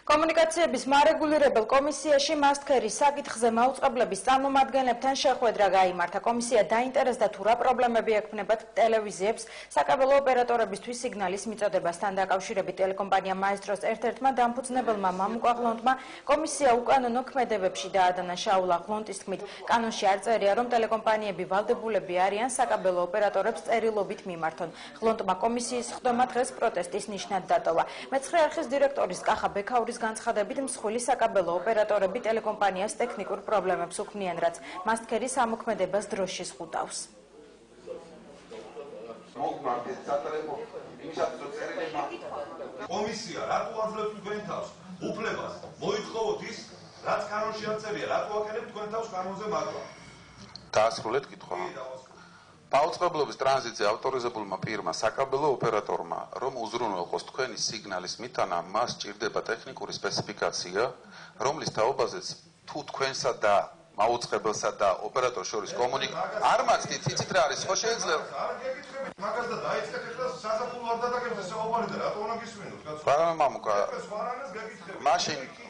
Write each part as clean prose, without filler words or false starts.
კომუნიკაციების მარეგულირებელ კომისიაში მასტქერის საკითხზე მაუწყებლების წარმომადგენლებთან შეხვედრა გაიმართა. კომისია დაინტერესდა თუ რა პრობლემები ექმნებათ ტელევიზიებს საკაბელო ოპერატორებისთვის სიგნალის მიწოდებასთან დაკავშირებით. ტელეკომპანია მაესტროს ერთ-ერთმა დამფუძნებელმა მამუკა ღლონტმა კომისია უკანონო ქმედებებში დაადანაშაულა. ღლონტის თქმით, კანონში არ წერია, რომ ტელეკომპანიები ვალდებულები არიან საკაბელო ოპერატორებს წერილობით მიმართონ. ღლონტმა კომისიის ხდომა დღეს პროტესტის ნიშნად დატოვა. მეცხრე არხის დირექტორის კახა ბექაურის განცხადებით, მსხვილი საკაბელო ოპერატორები ტელეკომპანიას ტექნიკურ პრობლემებს უქმნიან, რაც მასტქერის ამოქმედებას დროში ზღუდავს. კომისია რატო აძლევთ თქვენ თავს უფლებას მოითხოვოთ ის, რაც კანონში არ წერია, რატო აკეთებთ თქვენ თავს კანონზე მართვა? დაასრულეთ კითხვა. მაუწყებლობის ტრანზიტზე ავტორიზებულმა პირმა საკაბელო ოპერატორმა რომ უზრუნველყოს თქვენი სიგნალის მიტანა, მას სჭირდება ტექნიკური სპეციფიკაცია, რომლის თაობაზეც თუ თქვენსა და მაუწყებელსა და ოპერატორს შორის კომუნიკაცია არ მაცდით, იცით რა არის, ხო შეიძლება? არ გეკითხებით მაგას და დაიწყეთ ახლა საზაფხულო არ დადაგებთ საუბარი და რატო უნდა გისმენოთ, კაცო? რა მამუკა, სვარანას გეკითხებით.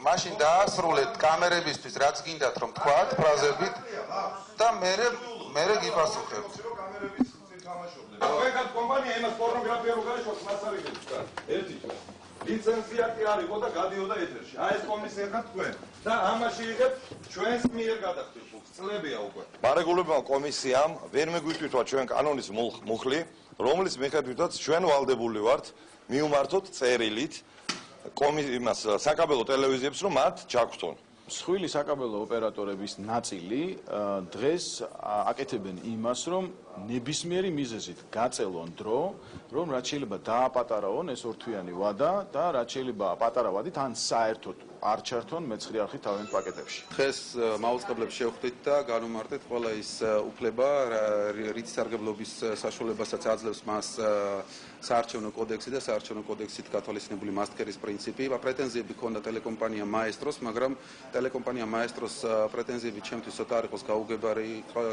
მაშინ დაასრულეთ კამერებისთვის რაც გინდათ რომ თქვათ ფრაზებით და მე გიპასუხებთ. თქვენგან კომპანია იმას პორნოგრაფია რო გაიშვათ, მას არ იგებს და ერთი ლიცენზიატი არ იყო და გადიოდა ეთერში. აი ეს კომისია ხართ თქვენ და ამაში იღებთ ჩვენს მიერ გადახდით ფულს. წლებია უკვე. მარეგულირებელ კომისიამ ვერ მეგვიტვირთვა ჩვენ კანონის მუხლი, რომლის მიხედვითაც ჩვენ ვალდებული ვართ მიუმართოთ წერილით იმას საკაბელო ტელევიზიებს, რომ მათ ჩაგვთონ. მსხვილი საკაბელო ოპერატორების ნაწილი დღეს აკეთებენ იმას, რომ ნებისმიერი მიზეზით გაწელონ დრო, რომ რაც შეიძლება დააპატარაონ ეს ორთვიანი ვადა და რაც შეიძლება პატარა ვადით ან საერთოდ არ ჩართონ მეცხრე არხით თავიანთ პაკეტებში. დღეს მაუწყებლებს შევხვდით და განვმარტეთ ყველა ის უფლება, რითი სარგებლობის საშუალებასაც აძლევს მას საარჩევნო კოდექსი და საარჩევნო კოდექსით გათვალისწინებული მასტქერის პრინციპი. პრეტენზიები ჰქონდა ტელეკომპანია მაესტროს, მაგრამ ტელეკომპანია მაესტროს პრეტენზიები ჩემთვის ცოტა არ იყოს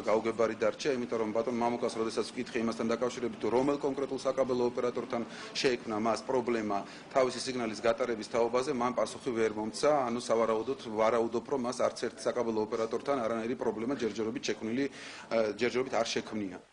გაუგებარი დარჩა, იმიტომ რომ ბატონ მამუკას როდესაც ვკითხე იმასთან დაკავშირებით, თუ რომელ კონკრეტულ საკაბელო ოპერატორთან შეექმნა მას პრობლემა თავისი სიგნალის გატარების თაობაზე, მან პასუხი ვერ მომცა, ანუ სავარაუდოდ ვარაუდობ, რომ მას არც ერთ საკაბელო ოპერატორთან არანაირი პრობლემა ჯერჯერობით არ შექმნია.